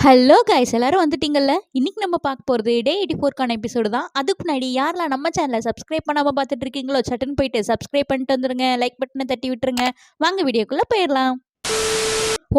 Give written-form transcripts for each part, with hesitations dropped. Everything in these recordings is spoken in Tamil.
ஹலோ கைஸ், எல்லாரும் வந்துட்டீங்கல்ல. இன்னைக்கு நம்ம பார்க்க போகிறது டே 84க்கான எபிசோடு தான். அதுக்கு முன்னாடி யாரெல்லாம் நம்ம சேனலை சப்ஸ்கிரைப் பண்ணாமல் பார்த்துட்டு இருக்கீங்களோ சட்டுன்னு போயிட்டு சப்ஸ்கிரைப் பண்ணிட்டு வந்துருங்க. லைக் பட்டனை தட்டி விட்டுருங்க. வாங்க வீடியோக்குள்ளே போயிடலாம்.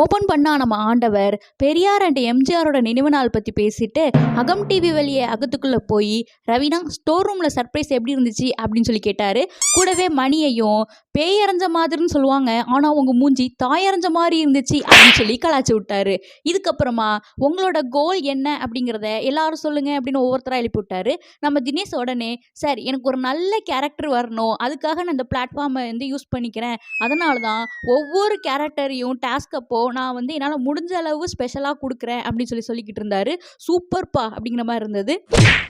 ஓப்பன் பண்ணா நம்ம ஆண்டவர் பெரியார் அண்ட் எம்ஜிஆரோட நினைவு நாள் பற்றி பேசிட்டு அகம் டிவி வெளியே அகத்துக்குள்ளே போய் ரவினா ஸ்டோர் ரூமில் சர்ப்ரைஸ் எப்படி இருந்துச்சு அப்படின்னு சொல்லி கேட்டார். கூடவே மணியையும் பேயறைஞ்ச மாதிரின்னு சொல்லுவாங்க, ஆனால் உங்கள் மூஞ்சி தாயறைஞ்ச மாதிரி இருந்துச்சு அப்படின்னு சொல்லி கலாச்சி விட்டாரு. இதுக்கப்புறமா உங்களோட கோல் என்ன அப்படிங்கிறத எல்லாரும் சொல்லுங்க அப்படின்னு ஒவ்வொருத்தராக எழுப்பி விட்டாரு. நம்ம தினேஷ் உடனே சார் எனக்கு ஒரு நல்ல கேரக்டர் வரணும், அதுக்காக நான் இந்த பிளாட்ஃபார்மை யூஸ் பண்ணிக்கிறேன், அதனால தான் ஒவ்வொரு கேரக்டரையும் டாஸ்க் அப்போ நான் என்னால் முடிஞ்ச அளவு ஸ்பெஷலாக கொடுக்குறேன் அப்படின்னு சொல்லிக்கிட்டு இருந்தாரு. சூப்பர்ப்பா அப்படிங்கிற மாதிரி இருந்தது.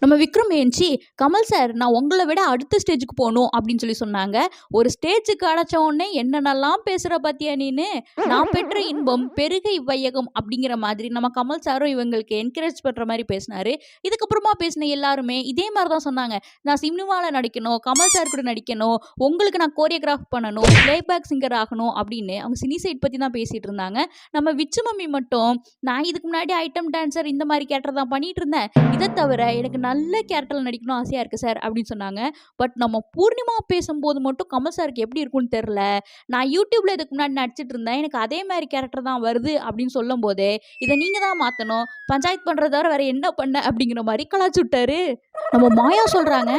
நம்ம விக்ரம் ஏஞ்சி கமல் சார் நான் உங்களை விட அடுத்த ஸ்டேஜுக்கு போகணும் அப்படின்னு சொன்னாங்க. ஒரு ஸ்டேஜுக்கு அடைச்ச உடனே என்னென்னலாம் பேசுகிற பார்த்தியா நீனு, நான் பெற்ற இன்பம் பெருக இவ்வையகம் அப்படிங்கிற மாதிரி நம்ம கமல் சாரும் இவங்களுக்கு என்கரேஜ் பண்ணுற மாதிரி பேசினாரு. இதுக்கப்புறமா பேசின எல்லாருமே இதே மாதிரி தான் சொன்னாங்க. நான் சினிமாவில் நடிக்கணும், கமல் சார் கூட நடிக்கணும், உங்களுக்கு நான் கோரியோகிராஃப் பண்ணணும், பிளேபேக் சிங்கர் ஆகணும் அப்படின்னு அவங்க சினி சைட் பற்றி தான் பேசிகிட்டு இருந்தாங்க. நம்ம விச்சு மம்மி மட்டும் நான் இதுக்கு முன்னாடி ஐட்டம் டான்சர் இந்த மாதிரி கேரக்டர் தான் பண்ணிட்டு இருந்தேன், இதை தவிர எனக்கு நல்ல கேரக்டரில் நடிக்கணும் ஆசையாக இருக்குது சார் அப்படின்னு சொன்னாங்க. பட் நம்ம பூர்ணிமா பேசும்போது மட்டும் கமல் சாருக்கு எப்படி இருக்குன்னு தெரில, நான் யூடியூப்பில் இதுக்கு முன்னாடி நடிச்சிட்டு இருந்தேன், எனக்கு அதே மாதிரி கேரக்டர் தான் வருது அப்படின்னு சொல்லும் போதே இதை நீங்கள் தான் மாற்றணும், பஞ்சாயத்து பண்ணுறத தவிர வேறு என்ன பண்ண அப்படிங்கிற மாதிரி கலாச்சு விட்டாரு. நம்ம மாயா சொல்கிறாங்க,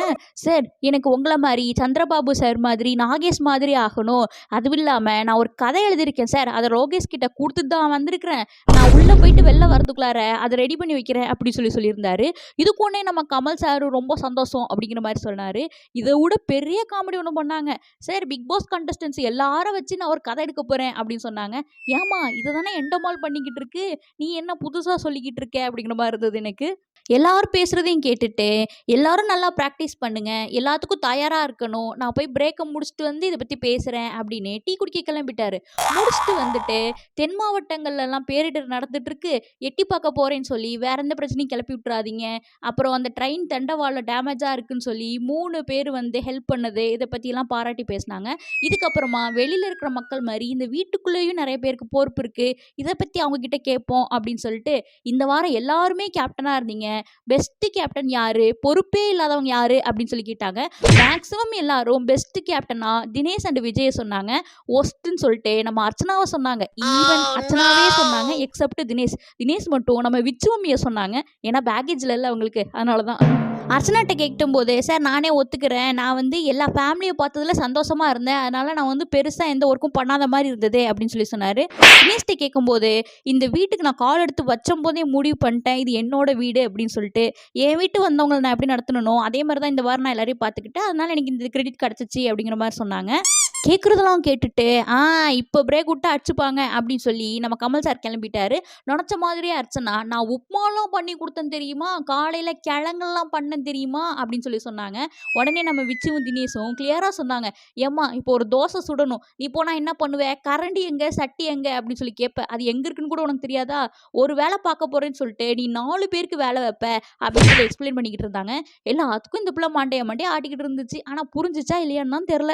சார் எனக்கு உங்களை மாதிரி சந்திரபாபு சார் மாதிரி நாகேஷ் மாதிரி ஆகணும், அதுவும் இல்லாமல் நான் ஒரு கதை எழுதியிருக்கேன் சார், அதை ரோகேஷ் கிட்ட கொடுத்துட்டு தான் வந்திருக்கிறேன், நான் உள்ளே போயிட்டு வெளில வரதுக்குள்ளார அதை ரெடி பண்ணி வைக்கிறேன் அப்படி சொல்லியிருந்தாரு. இதுக்கு ஒன்றே நம்ம கமல் சார் ரொம்ப சந்தோஷம் அப்படிங்கிற மாதிரி சொன்னார். இதை விட பெரிய காமெடி ஒன்று பண்ணாங்க. சார் பிக் பாஸ் கண்டஸ்டன்ஸ் எல்லாரும் வச்சு நான் ஒரு கதை எடுக்க போகிறேன் அப்படின்னு சொன்னாங்க. ஏமா இதை தானே எண்டமால் பண்ணிக்கிட்டு இருக்கு, நீ என்ன புதுசாக சொல்லிக்கிட்டு இருக்க அப்படிங்கிற மாதிரி இருந்தது எனக்கு. எல்லாரும் பேசுகிறதையும் கேட்டுட்டு எல்லாரும் நல்லா ப்ராக்டிஸ் பண்ணுங்க, எல்லாத்துக்கும் தயாராக இருக்கணும், நான் போய் பிரேக்கை முடிச்சுட்டு இதை பற்றி பேசுகிறேன் அப்படின்னு டீ குடிக்க கிளம்பிட்டாரு. முடிச்சுட்டு வந்துட்டு தென் மாவட்டங்கள்லாம் பேரிடர் நடந்துட்டு இருக்கு, எட்டி பார்க்க போகிறேன்னு சொல்லி வேற எந்த பிரச்சனையும் கிளப்பி விட்டுறாதீங்க, அப்புறம் அந்த ட்ரெயின் தண்டவாளம் டேமேஜாக இருக்குன்னு சொல்லி 3 பேர் ஹெல்ப் பண்ணது, இதை பற்றிலாம் பாராட்டி பேசினாங்க. இதுக்கப்புறமா வெளியில் இருக்கிற மக்கள் மாதிரி இந்த வீட்டுக்குள்ளேயும் நிறைய பேருக்கு பொறுப்பு இருக்குது, இதை பற்றி அவங்கக்கிட்ட கேட்போம் அப்படின்னு சொல்லிட்டு இந்த வாரம் எல்லாருமே கேப்டனாக இருந்தீங்க, பெஸ்ட் கேப்டன் யாரு, பொறுப்பே இல்லாதவங்க யாரு அப்படின்னு சொல்லி கேட்டாங்க. மேக்ஸிமம் எல்லாரும் பெஸ்ட் கேப்டனா தினேஷ் அண்ட் விஜய் சொன்னாங்க. ஒஸ்ட்னு சொல்லிட்டு நம்ம அர்ச்சனாவை சொன்னாங்க. ஈவன் அர்ச்சனாவே சொன்னாங்க எக்ஸப்ட் தினேஷ் மட்டும் நம்ம விச்சு மம்மியை சொன்னாங்க. ஏன்னா பேக்கேஜில் இல்லை அவங்களுக்கு, அதனால தான். அர்ச்சனாட்ட கேட்கும் போது சார் நானே ஒத்துக்கிறேன், நான் எல்லா ஃபேமிலியை பார்த்ததுல சந்தோஷமாக இருந்தேன், அதனால் நான் பெருசாக எந்த ஒர்க்கும் பண்ணாத மாதிரி இருந்தது அப்படின்னு சொன்னார். தினேஷ்ட கேட்கும்போது இந்த வீட்டுக்கு நான் கால் எடுத்து வச்சும் போதே முடிவு பண்ணிட்டேன், இது என்னோட வீடு அப்படின்னு சொல்லிட்டு என் வீட்டு வந்தவங்களை நான் எப்படி நடத்தணும் அதே மாதிரி தான் இந்த வாரம் நான் எல்லாரையும் பார்த்துக்கிட்டேன், அதனால் எனக்கு இந்த கிரெடிட் கிடச்சிச்சு அப்படிங்கிற மாதிரி சொன்னாங்க. கேட்குறதெல்லாம் கேட்டுட்டு இப்போ பிரேக் விட்டு அடிச்சுப்பாங்க அப்படின்னு சொல்லி நம்ம கமல் சார் கிளம்பிட்டாரு. நினச்ச மாதிரியே அர்ச்சனா நான் உப்மாலாம் பண்ணி கொடுத்தேன் தெரியுமா, காலையில் கிழங்கெல்லாம் பண்ணேன் தெரியுமா அப்படின்னு சொன்னாங்க. உடனே நம்ம விச்சுவும் தினேஷும் கிளியராக சொன்னாங்க, ஏம்மா இப்போ ஒரு தோசை சுடணும், நீ போனால் என்ன பண்ணுவேன், கரண்டி எங்கே சட்டி எங்கே அப்படின்னு சொல்லி கேட்பேன், அது எங்கே இருக்குன்னு கூட உனக்கு தெரியாதா, ஒரு வேலை பார்க்க போகிறேன்னு சொல்லிட்டு நீ 4 பேருக்கு வேலை வைப்ப அப்படின்னு எக்ஸ்பிளைன் பண்ணிக்கிட்டு இருந்தாங்க. எல்லாத்துக்கும் இந்த பிள்ளை மாண்டைய ஆட்டிக்கிட்டு இருந்துச்சு. ஆனால் புரிஞ்சிச்சா இல்லையான்னு தான் தெரில.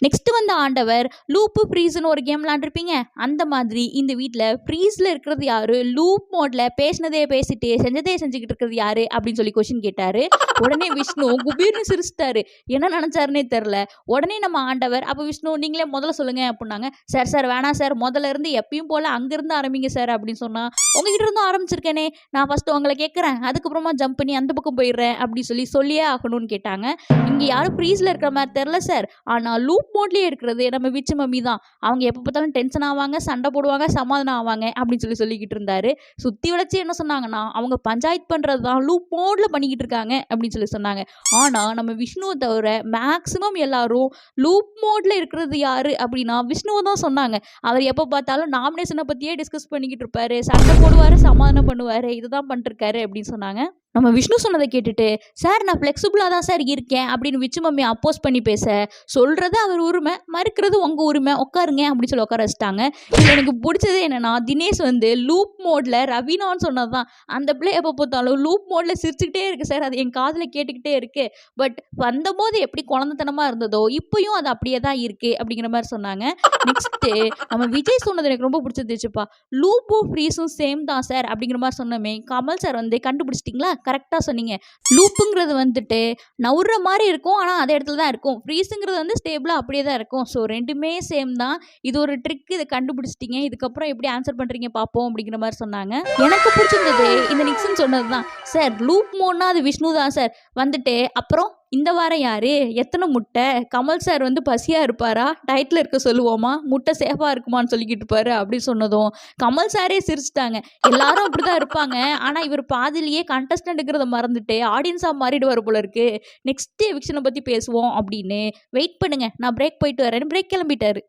நெக்ஸ்ட் ஆண்டவர் லூப்பு ஃப்ரீஸ்னு ஒரு கேம் விளாண்டுருப்பீங்க, அந்த மாதிரி இந்த வீட்டில் ஃப்ரீஸில் இருக்கிறது யாரு, லூப் மோட்ல பேசினதே பேசிட்டு செஞ்சதே செஞ்சுக்கிட்டு இருக்கிறது யாரு அப்படின்னு சொல்லி கொஸ்டின் கேட்டாரு. உடனே விஷ்ணு குபீர்னு சிரிச்சிட்டாரு, என்ன நினைச்சாருன்னே தெரில. உடனே நம்ம ஆண்டவர் அப்போ விஷ்ணு நீங்களே முதல்ல சொல்லுங்க அப்படின்னாங்க. சார் வேணாம் சார், முதல்ல இருந்து எப்பயும் போல அங்கிருந்து ஆரம்பிங்க சார் அப்படின்னு சொன்னா, உங்ககிட்ட இருந்தும் ஆரம்பிச்சிருக்கேனே, நான் ஃபர்ஸ்ட் உங்களை கேட்குறேன், அதுக்கப்புறமா ஜம்ப் பண்ணி அந்த பக்கம் போயிடுறேன் அப்படின்னு சொல்லியே ஆகணும்னு கேட்டாங்க. இங்கே யாரும் ஃப்ரீஸில் இருக்கிற மாதிரி தெரில சார், ஆனால் லூப் மோட்லேயே இருக்கிறது நம்ம விச்சு மம்மி தான், அவங்க எப்போ பார்த்தாலும் டென்ஷன் ஆவாங்க, சண்டை போடுவாங்க, சமாதானம் ஆவாங்க அப்படின்னு சொல்லிக்கிட்டு இருந்தாரு. சுற்றி வளைச்சி என்ன சொன்னாங்கன்னா அவங்க பஞ்சாயத்து பண்ணுறது தான் லூப் மோட்ல பண்ணிக்கிட்டு இருக்காங்க அப்படின்னு சொன்னாங்க. ஆனால் நம்ம விஷ்ணுவை தவிர மேக்ஸிமம் எல்லாரும் லூப் மோட்ல இருக்கிறது யாரு அப்படின்னா விஷ்ணுவை தான் சொன்னாங்க. அவர் எப்போ பார்த்தாலும் நாமினேஷனை பற்றியே டிஸ்கஸ் பண்ணிக்கிட்டு இருப்பாரு, சண்டை போடுவார், சமாதானம் பண்ணுவார், இதுதான் பண்ணிருக்காரு அப்படின்னு சொன்னாங்க. நம்ம விஷ்ணு சொன்னதை கேட்டுட்டு சார் நான் ஃப்ளெக்சிபிளாக தான் சார் இருக்கேன் அப்படின்னு விச்சு மம்மி அப்போஸ் பண்ணி பேச, சொல்கிறத அவர் உரிமை, மறுக்கிறது உங்க உரிமை, உட்காருங்க அப்படின்னு சொல்லி உட்கார வச்சுட்டாங்க. இதுல எனக்கு பிடிச்சது என்னன்னா, தினேஷ் வந்து லூப் மோட்ல ரவீனான்னு சொன்னதுதான். அந்த பிள்ளை எப்போ பார்த்தாலும் லூப் மோட்ல சிரிச்சுக்கிட்டே இருக்கு சார், அது என் காதுல கேட்டுக்கிட்டே இருக்கு. பட் வந்தபோது எப்படி குழந்தைத்தனமா இருந்ததோ இப்பயும் அது அப்படியே தான் இருக்கு அப்படிங்கிற மாதிரி சொன்னாங்க. நெக்ஸ்ட் நம்ம விஜய் சொன்னது எனக்கு ரொம்ப பிடிச்சிருந்துச்சுப்பா. லூப்பும் ஃப்ரீஸும் சேம் தான் சார் அப்படிங்கிற மாதிரி சொன்னமே, கமல் சார் வந்து கண்டுபிடிச்சிட்டிங்களா, கரெக்டாக சொன்னீங்க. லூப்புங்கிறது வந்துட்டு நவுற மாதிரி இருக்கும், ஆனால் அதே இடத்துல தான் இருக்கும். ஃப்ரீஸுங்கிறது வந்து ஸ்டேபிளாக அப்படியே தான் இருக்கும். ஸோ ரெண்டுமே சேம் தான். இது ஒரு ட்ரிக், இதை கண்டுபிடிச்சிட்டிங்க. இதுக்கப்புறம் எப்படி ஆன்சர் பண்ணுறீங்க பார்ப்போம் அப்படிங்கிற மாதிரி சொன்னாங்க. எனக்கு பிடிச்சிருந்தது இந்த நிக்சன் சொன்னது தான். சார் லூப் மோட்னா அது விஷ்ணு தான் சார். வந்துட்டு அப்புறம் இந்த வாரம் யாரு, எத்தனை முட்டை, கமல் சார் வந்து பசியாக இருப்பாரா, டயட்டில் இருக்க சொல்லுவோமா, முட்டை சேஃபாக இருக்குமான்னு சொல்லிக்கிட்டு இருப்பாரு அப்படின்னு சொன்னதும் கமல் சாரே சிரிச்சிட்டாங்க. எல்லாரும் அப்படிதான் இருப்பாங்க, ஆனால் இவர் பாதிலேயே கண்டஸ்டன்ட்ங்கிறத மறந்துட்டு ஆடியன்ஸாக மாறிடுவார் போல இருக்கு. நெக்ஸ்ட் எவிக்ஷனை பற்றி பேசுவோம் அப்படின்னு. வெயிட் பண்ணுங்க, நான் பிரேக் போயிட்டு வரேன்னு பிரேக் கிளம்பிட்டாரு.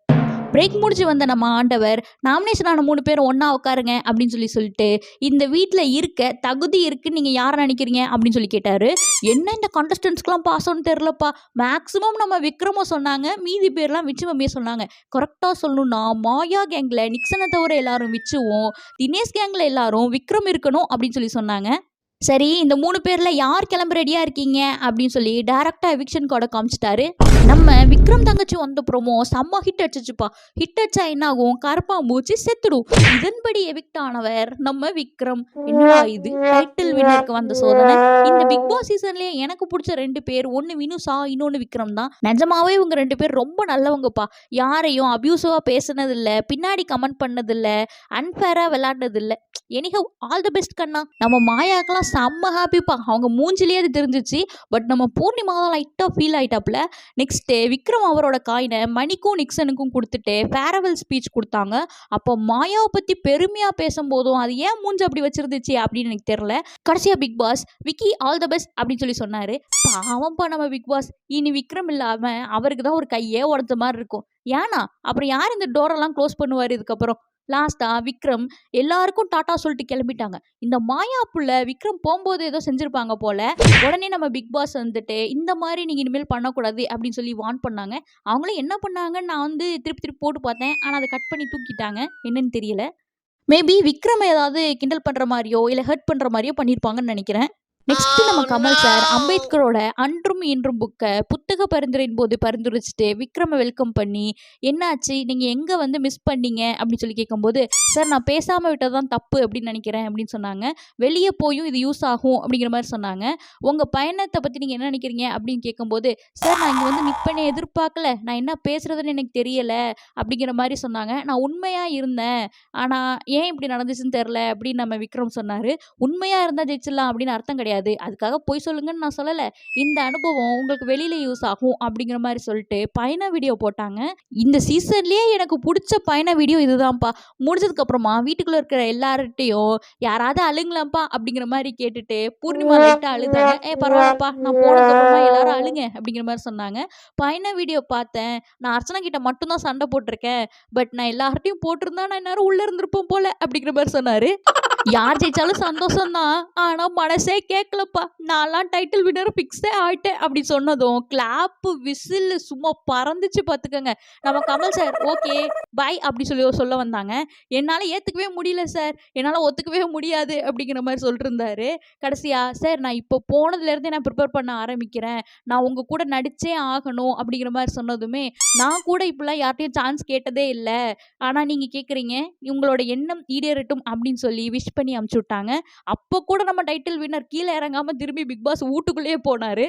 பிரேக் முடிச்சு வந்த நம்ம ஆண்டவர், நாமினேஷன் ஆன 3 பேரும் ஒன்றா உட்காருங்க அப்படின்னு சொல்லிட்டு, இந்த வீட்டில் இருக்க தகுதி இருக்குன்னு நீங்கள் யாரை நினைக்கிறீங்க அப்படின்னு சொல்லி கேட்டார். என்ன இந்த கண்டஸ்டன்ஸ்க்குலாம் பாசம்னு தெரிலப்பா. மேக்ஸிமம் நம்ம விக்ரமோ சொன்னாங்க, மீதி பேர்லாம் விச்சு மம்மியை சொன்னாங்க. கரெக்டாக சொல்லணும்னா மாயா கேங்கில் நிக்சனை தவிர எல்லாரும் விச்சுவும், தினேஷ் கேங்கில் எல்லாரும் விக்ரம் இருக்கணும் அப்படின்னு சொல்லி சொன்னாங்க. சரி, இந்த 3 பேரில் யார் கிளம்ப ரெடியாக இருக்கீங்க அப்படின்னு சொல்லி டேரெக்டாக எவிக்ஷன் கோடை காமிச்சிட்டாரு. நம்ம விக்ரம் தங்கச்சி வந்த ப்ரோமோ செம்ம ஹிட் அடிச்சிச்சுப்பா. ஹிட் அடிச்சா என்ன ஆகும், கரப்பாம்பூச்சி செத்துடும். இதன்படி எவிக்ட் ஆனவர் நம்ம விக்ரம். என்னடா இது, டைட்டில் வின்னருக்கு வந்த சோதனை. இந்த பிக் பாஸ் சீசன்லேயே எனக்கு பிடிச்ச 2 பேர், ஒன்று வினுசா, இன்னொன்று விக்ரம் தான். நிஜமாவே இவங்க 2 பேர் ரொம்ப நல்லவங்கப்பா. யாரையும் அபியூசிவாக பேசுனதில்லை, பின்னாடி கமெண்ட் பண்ணதில்லை, அன்ஃபேராக விளையாடுனதில்லை. எனிஹவ் ஆல் தி பெஸ்ட் கண்ணா. நம்ம மாயாக்கெல்லாம் செம்ம ஹாப்பிப்பா. அவங்க மூஞ்சிலேயே அது தெரிஞ்சிச்சு. பட் நம்ம பூர்ணிமா தான் லைட்டாக ஃபீல் ஆகிட்டாப்புல. நெக்ஸ்ட்டு விக்ரம் அவரோட காயினை மணிக்கும் நிக்சனுக்கும் கொடுத்துட்டு ஃபேரவெல் ஸ்பீச் கொடுத்தாங்க. அப்போ மாயாவை பற்றி பெருமையாக பேசும்போதும் அது ஏன் மூஞ்சி அப்படி வச்சிருந்துச்சு அப்படின்னு எனக்கு தெரில. கடைசியாக Bigg Boss Vicky all the best அப்படின்னு சொல்லி சொன்னார். பாவம்ப்பா நம்ம பிக் பாஸ். இனி விக்ரம் இல்லாமல் அவருக்கு தான் ஒரு கையே உடஞ்ச மாதிரி இருக்கும். ஏன்னா அப்புறம் யார் இந்த டோரெல்லாம் க்ளோஸ் பண்ணுவார் இதுக்கப்புறம்? லாஸ்ட்டாக விக்ரம் எல்லாருக்கும் டாட்டா சொல்லிட்டு கிளம்பிட்டாங்க. இந்த மாயா புள்ள விக்ரம் போகும்போது ஏதோ செஞ்சுருப்பாங்க போல். உடனே நம்ம பிக் பாஸ் வந்துட்டு இந்த மாதிரி நீங்கள் இனிமேல் பண்ணக்கூடாது அப்படின்னு சொல்லி வார்ன் பண்ணாங்க. அவங்களும் என்ன பண்ணாங்கன்னு நான் வந்து திருப்பி போட்டு பார்த்தேன். ஆனால் அதை கட் பண்ணி தூக்கிட்டாங்க. என்னன்னு தெரியல. மேபி விக்ரம் ஏதாவது கிண்டல் பண்ணுற மாதிரியோ இல்லை ஹர்ட் பண்ணுற மாதிரியோ பண்ணியிருப்பாங்கன்னு நினைக்கிறேன். நெக்ஸ்ட் நம்ம கமல் சார் அம்பேத்கரோட அன்றும் இன்றும் புக்கை புத்தக பரிந்துரையின் போது பரிந்துரைச்சிட்டு விக்ரமை வெல்கம் பண்ணி, என்னாச்சு நீங்கள் எங்கே வந்து மிஸ் பண்ணீங்க அப்படின்னு சொல்லி கேட்கும்போது, சார் நான் பேசாமல் விட்டது தான் தப்பு அப்படின்னு நினைக்கிறேன் அப்படின்னு சொன்னாங்க. வெளியே போயும் இது யூஸ் ஆகும் அப்படிங்கிற மாதிரி சொன்னாங்க. உங்கள் பயணத்தை பற்றி நீங்கள் என்ன நினைக்கிறீங்க அப்படின்னு கேட்கும்போது, சார் நான் இங்கே வந்து நிற்பேனே எதிர்பார்க்கல, நான் என்ன பேசுகிறதுன்னு எனக்கு தெரியலை அப்படிங்கிற மாதிரி சொன்னாங்க. நான் உண்மையாக இருந்தேன், ஆனால் ஏன் இப்படி நடந்துச்சுன்னு தெரில அப்படின்னு நம்ம விக்ரம் சொன்னார். உண்மையாக இருந்தால் ஜெயிச்சிடலாம் அப்படின்னு அர்த்தம் கிடையாது, அதுக்காக போய் சொல்லுங்கன்னு நான் சொல்லலை. இந்த அனுபவம் உங்களுக்கு வெளியில யூஸ் ஆகும் அப்படிங்கிற மாதிரி சொல்லிட்டு பயண வீடியோ போட்டாங்க. இந்த சீசன்லயே எனக்கு பிடிச்ச பயண வீடியோ இதுதான்ப்பா. முடிஞ்சதுக்கு அப்புறமா வீட்டுக்குள்ள இருக்கிற எல்லார்ட்டையும் யாராவது அழுங்கலாம்ப்பா அப்படிங்கிற மாதிரி கேட்டுட்டு பூர்ணிமா லைட்டா அழுதாங்க. பரவாயில்லப்பா, நான் போனதுக்கு அப்புறமா எல்லாரும் அழுங்க அப்படிங்கிற மாதிரி சொன்னாங்க. பயண வீடியோ பார்த்தேன். நான் அர்ச்சனா கிட்ட மட்டும்தான் சண்டை போட்டிருக்கேன், பட் நான் எல்லார்ட்டையும் போட்டிருந்தா நான் எல்லாரும் உள்ள இருந்திருப்போம் போல அப்படிங்கிற மாதிரி சொன்னாரு. யார் ஜெயிச்சாலும் சந்தோஷம் தான், ஆனா மனசே கேட்கலப்பா, நான்லாம் டைட்டில் வின்னர் ஃபிக்ஸே ஆயிட்டேன் அப்படி சொன்னதும் கிளாப்பு விசில் சும்மா பறந்துச்சு பார்த்துக்கோங்க. நம்ம கமல் சார் ஓகே பை அப்படி சொல்ல வந்தாங்க. என்னால் ஏற்றுக்கவே முடியல சார், என்னால் ஒத்துக்கவே முடியாது அப்படிங்கிற மாதிரி சொல்லிட்டு இருந்தாரு. கடைசியா சார் நான் இப்போ போனதுலேருந்தே நான் ப்ரிப்பேர் பண்ண ஆரம்பிக்கிறேன், நான் உங்கள் கூட நடிச்சே ஆகணும் அப்படிங்கிற மாதிரி சொன்னதுமே, நான் கூட இப்படிலாம் யார்ட்டையும் சான்ஸ் கேட்டதே இல்லை, ஆனால் நீங்கள் கேட்குறீங்க, உங்களோட எண்ணம் ஈடேறட்டும் அப்படின்னு சொல்லி விஷ் பண்ணி அமுச்சு விட்டாங்க. அப்போ கூட நம்ம டைட்டில் வின்னர் கீழே இறங்காம திரும்பி பிக் பாஸ் வீட்டுக்குள்ளேயே போனாரு.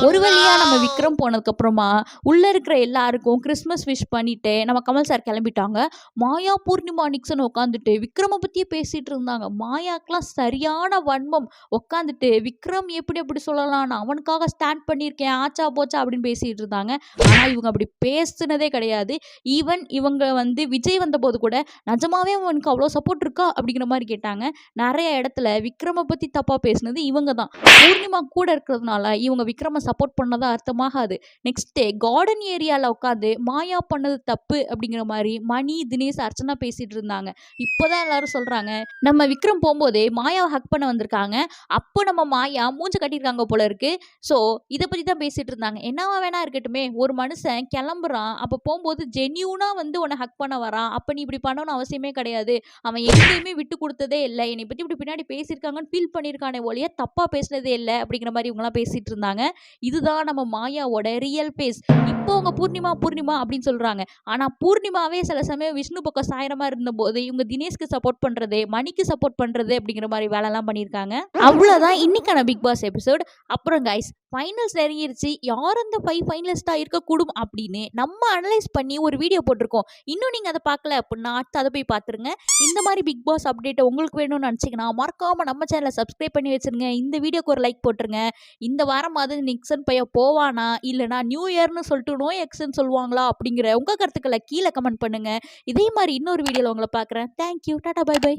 ஒரு வழியா நம்ம விக்ரம் போனதுக்கு அப்புறமா உள்ள இருக்கிற எல்லாருக்கும் கிறிஸ்மஸ் விஷ் பண்ணிட்டு நம்ம கமல் சார் கிளம்பிட்டாங்க. மாயா பூர்ணிமா நிக்சன் உட்காந்துட்டு விக்ரம பத்தியே பேசிட்டு இருந்தாங்க. மாயாக்கெல்லாம் சரியான வன்மம். உட்காந்துட்டு விக்ரம் எப்படி சொல்லலாம், நான் அவனுக்காக ஸ்டாண்ட் பண்ணியிருக்கேன், ஆச்சா போச்சா அப்படின்னு பேசிட்டு இருந்தாங்க. ஆனா இவங்க அப்படி பேசுனதே கிடையாது. ஈவன் இவங்க வந்து விஜய் வந்த போது கூட நிஜமாவே அவனுக்கு அவ்வளோ சப்போர்ட் இருக்கா அப்படிங்கிற மாதிரி கேட்டாங்க. பேசியிருக்காங்க. நிறைய இடத்துல விக்ரம பத்தி தப்பா பேசினது இவங்க தான். பூர்ணிமா கூட இருக்கிறதுனால இவங்க விக்ரம சப்போர்ட் பண்ணதா அர்த்தமாகாது. நெக்ஸ்ட் கார்டன் ஏரியால உட்காந்து மாயா பண்ணது தப்பு அப்படிங்கிற மாதிரி மணி, தினேஷ், அர்ச்சனா பேசிட்டு இருந்தாங்க. இப்போதான் எல்லாரும் சொல்றாங்க, நம்ம விக்ரம் போகும்போதே மாயாவை ஹக் பண்ண வந்திருக்காங்க. அப்போ நம்ம மாயா மூஞ்ச கட்டியிருக்காங்க போல இருக்கு. ஸோ இதை பத்தி தான் பேசிட்டு இருந்தாங்க. என்னவா வேணா இருக்கட்டுமே, ஒரு மனுஷன் கிளம்புறான், அப்போ போகும்போது ஜென்யூனா வந்து உன்னை ஹக் பண்ண வரான், அப்போ நீ இப்படி பண்ணணும்னு அவசியமே கிடையாது. அவன் எங்கேயுமே விட்டு கொடுத்ததே இல்லை, என்னை பத்தி இப்படி பின்னாடி பேசியிருக்காங்கன்னு ஃபீல் பண்ணியிருக்கானே ஒழிய தப்பா பேசினதே இல்லை அப்படிங்கிற மாதிரி இவங்கலாம் பேசிட்டு இருந்தாங்க. இதுதான் நம்ம மாயாவோட ரியல் பேஸ். இப்போ அவங்க பூர்ணிமா பூர்ணிமா அப்படின்னு சொல்றாங்க. ஆனா பூர்ணிமாவே சில சமயம் விஷ்ணு பக்கம் சாயரமா இருந்தபோது இவங்க தினேஷ்க்கு சப்போர்ட் பண்றது, மணிக்கு சப்போர்ட் பண்றது அப்படிங்கிற மாதிரி வேலைலாம் பண்ணியிருக்காங்க. அவ்வளவுதான் இன்னைக்கான பிக் பாஸ் எபிசோட். அப்புறம் கைஸ், ஃபைனல்ஸ் நெருங்கிருச்சு. யார் அந்த 5 ஃபைனலிஸ்டா இருக்கக்கூடும் அப்படின்னு நம்ம அனலைஸ் பண்ணி ஒரு வீடியோ போட்டிருக்கோம். இன்னும் நீங்க அதை பார்க்கல அப்படின்னா அடுத்து அதை போய் பார்த்துருங்க. இந்த மாதிரி பிக் பாஸ் அப்டேட் உங்களுக்கு வேணும்னு நினச்சிங்கன்னா மறக்காம நம்ம சேனலை சப்ஸ்கிரைப் பண்ணி வச்சிருங்க. இந்த வீடியோக்கு ஒரு லைக் போட்டுருங்க. இந்த வாரமாவது நிக்சன் பையன் போவானா இல்லைனா நியூ இயர்னு சொல்லிட்டு நோ எக்ஸ்ன்னு சொல்லுவாங்களா அப்படிங்கிற உங்க கருத்துக்களை கீழே கமெண்ட் பண்ணுங்க. இதே மாதிரி இன்னொரு வீடியோவில் உங்களை பார்க்குறேன். Thank you, tata, bye by.